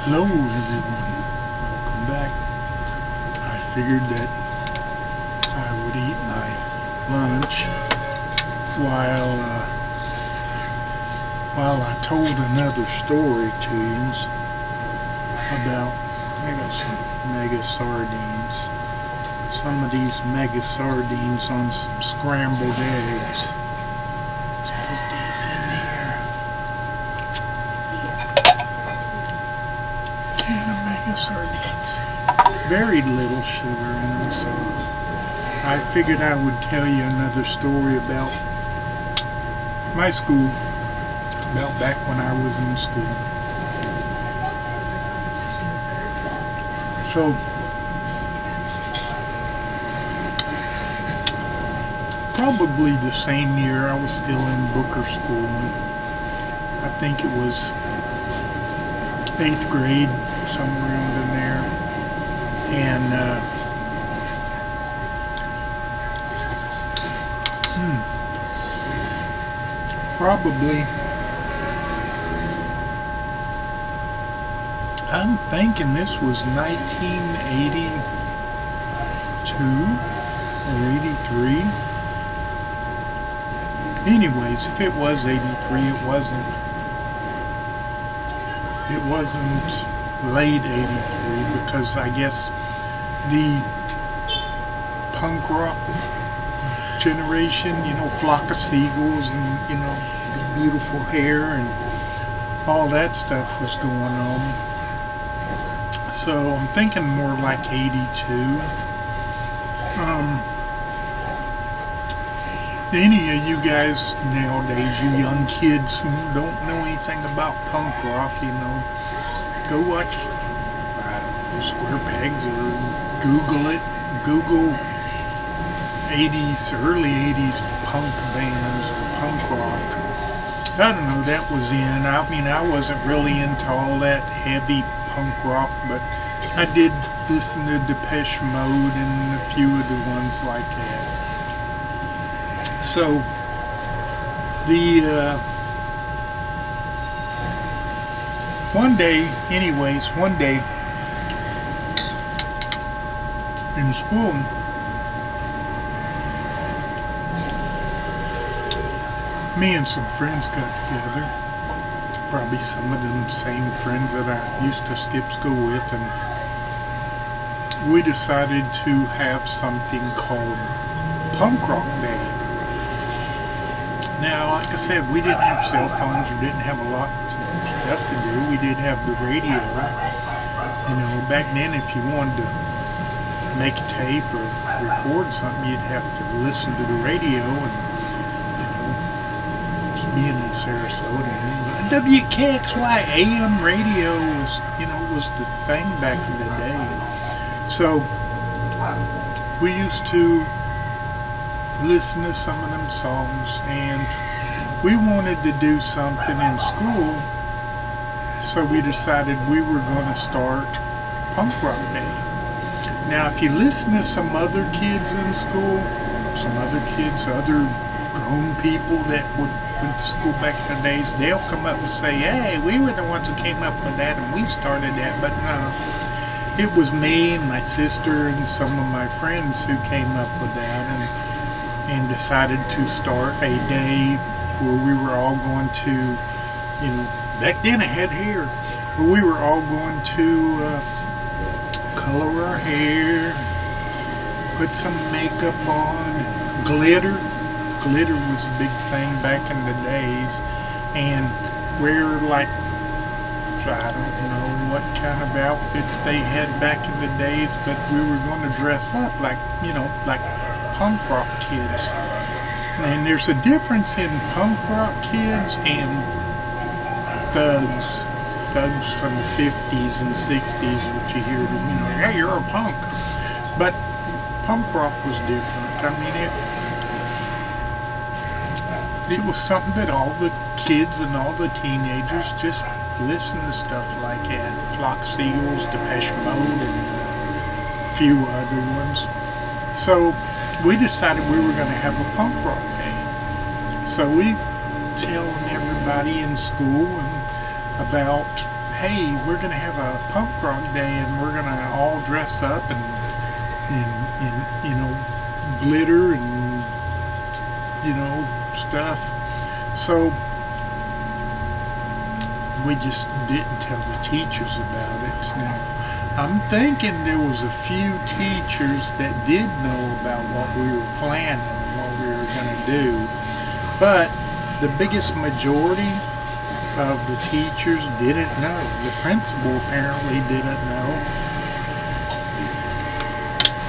Hello everyone, welcome back. I figured that I would eat my lunch while I told another story to you about, I got some mega sardines. Some of these mega sardines on some scrambled eggs. Let's put these in here. Can of mega sardines. Very little sugar in them, so I figured I would tell you another story about my school, about back when I was in school. So, probably the same year I was still in Booker School. I think it was 8th grade, somewhere around in there. And probably, I'm thinking this was 1982 or 83. Anyways, if it was 83, it wasn't late 83, because I guess the punk rock generation, you know, Flock of Seagulls and, you know, the beautiful hair and all that stuff was going on. So I'm thinking more like 82. Any of you guys nowadays, you young kids who don't know anything about punk rock, you know, go watch, I don't know, Square Pegs, or Google it. Google 80s, early 80s punk bands or punk rock. I don't know, that was in. I mean, I wasn't really into all that heavy punk rock, but I did listen to Depeche Mode and a few of the ones like that. So, one day in school, me and some friends got together, probably some of them same friends that I used to skip school with, and we decided to have something called Punk Rock Day. Now, like I said, we didn't have cell phones or didn't have a lot of stuff to do. We did have the radio. You know, back then, if you wanted to make a tape or record something, you'd have to listen to the radio. And, you know, just being in Sarasota, and WKXY AM radio was, you know, was the thing back in the day. So we used to listen to some of them songs, and we wanted to do something in school, so we decided we were going to start Punk Rock Day. Now, if you listen to some other kids in school, some other kids, other grown people that went to school back in the days, they'll come up and say, hey, we were the ones that came up with that and we started that. But no, it was me and my sister and some of my friends who came up with that, and decided to start a day where we were all going to, you know, back then I had hair, but we were all going to color our hair, put some makeup on, glitter. Glitter was a big thing back in the days, and wear, like, I don't know what kind of outfits they had back in the days, but we were going to dress up like, you know, like punk rock kids. And there's a difference in punk rock kids and thugs from the 50s and 60s, which you hear, you know, yeah, you're a punk. But punk rock was different. I mean, it was something that all the kids and all the teenagers just listened to, stuff like that. Flock of Seagulls, Depeche Mode, and a few other ones. So we decided we were going to have a punk rock day. So we telling everybody in school about hey, we're going to have a punk rock day and we're going to all dress up and you know, glitter and, you know, stuff. So we just didn't tell the teachers about it. Now, I'm thinking there was a few teachers that did know about what we were planning and what we were going to do, but the biggest majority of the teachers didn't know. The principal apparently didn't know.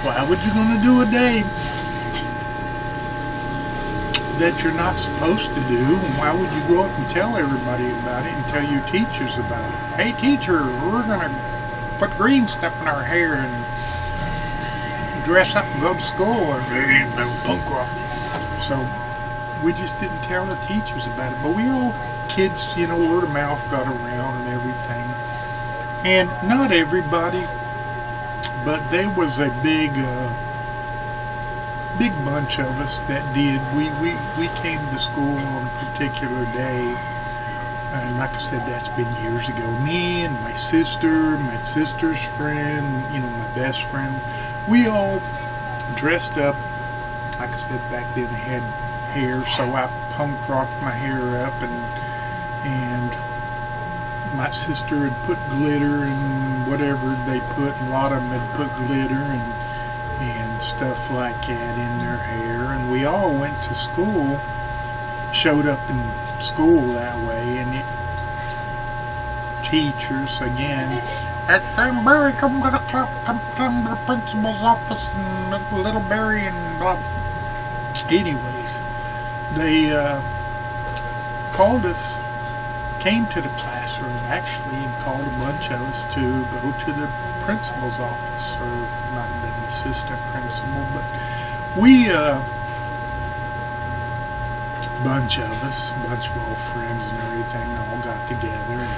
Why would you going to do a day that you're not supposed to do? And why would you go up and tell everybody about it and tell your teachers about it? Hey teacher, we're going to put green stuff in our hair and dress up and go to school and punk rock. So we just didn't tell the teachers about it. But we all, kids, you know, word of mouth got around and everything. And not everybody, but there was a big bunch of us that did. We came to school on a particular day. And like I said, that's been years ago. Me and my sister's friend, you know, my best friend, we all dressed up. Like I said, back then I had hair, so I punk rocked my hair up, and my sister had put glitter and whatever they put. A lot of them had put glitter and stuff like that in their hair, and we all went to school. Showed up in school that way, and teachers again. And Barry, come to the principal's office, and little Barry, and blah. Anyways, they called us, came to the classroom actually, and called a bunch of us to go to the principal's office, or might have been the assistant principal, but we. Bunch of us, bunch of old friends and everything, all got together, and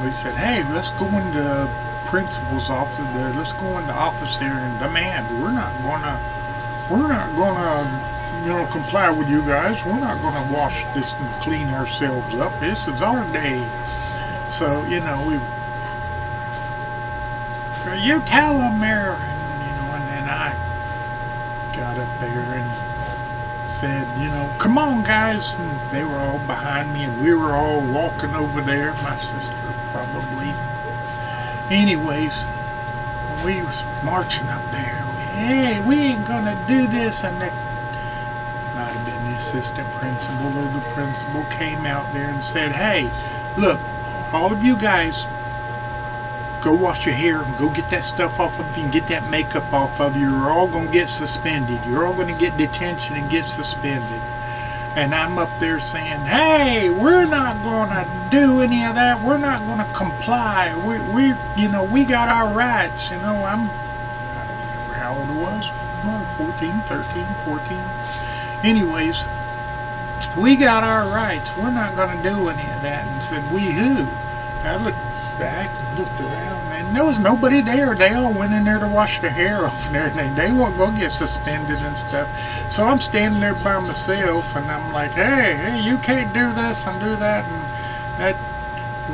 we said, hey, let's go into principal's office. Let's go into office there and demand. We're not gonna, you know, comply with you guys. We're not gonna wash this and clean ourselves up. This is our day. So, you know, you tell them there, and, you know, and then I got up there and said, you know, come on guys, and they were all behind me, and we were all walking over there, my sister probably. Anyways, we was marching up there, hey, we ain't gonna do this, and that might have been the assistant principal or the principal came out there and said, hey, look, all of you guys, go wash your hair and go get that stuff off of you and get that makeup off of you. You're all going to get suspended. You're all going to get detention and get suspended. And I'm up there saying, hey, we're not going to do any of that. We're not going to comply. We you know, we got our rights. You know, I don't remember how old I was. Well, 14, 13, 14. Anyways, we got our rights. We're not going to do any of that. And said, we who? I looked back and looked around, and there was nobody there. They all went in there to wash their hair off and everything. They won't go get suspended and stuff. So I'm standing there by myself, and I'm like, hey, you can't do this and do that. And that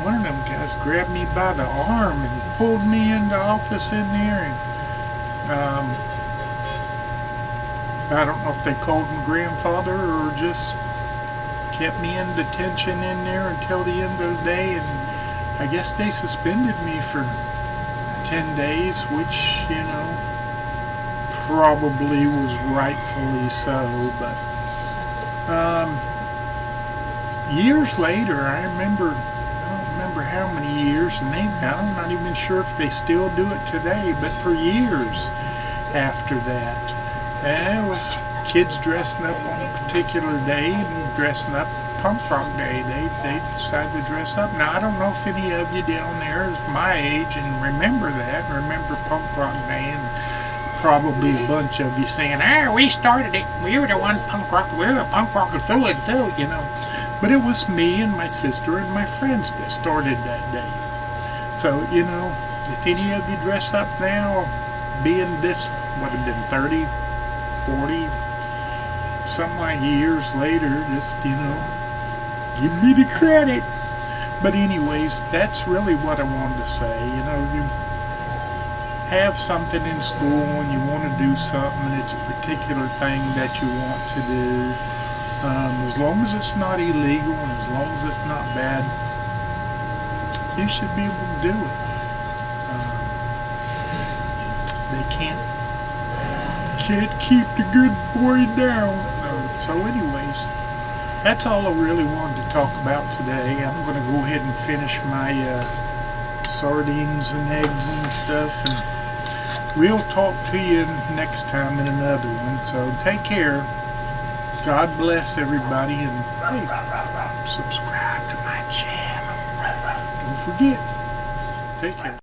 one of them guys grabbed me by the arm and pulled me in the office in there, and I don't know if they called my grandfather or just kept me in detention in there until the end of the day. And I guess they suspended me for 10 days, which, you know, probably was rightfully so. But years later, I don't remember how many years, and I'm not even sure if they still do it today, but for years after that, it was kids dressing up on a particular day and dressing up punk rock day. They decided to dress up. Now, I don't know if any of you down there is my age and remember that, remember punk rock day, and probably a bunch of you saying, we started it, we were the one punk rock, we were a punk rocker through and through, you know. But it was me and my sister and my friends that started that day. So, you know, if any of you dress up now, being this, what have been 30, 40, something like years later, just, you know, give me the credit. But anyways, that's really what I wanted to say. You know, you have something in school and you want to do something and it's a particular thing that you want to do. As long as it's not illegal and as long as it's not bad, you should be able to do it. They can't keep the good boy down. So anyways, that's all I really wanted to talk about today. I'm going to go ahead and finish my sardines and eggs and stuff, and we'll talk to you next time in another one. So take care. God bless everybody, and hey, subscribe to my channel. Don't forget. Take care.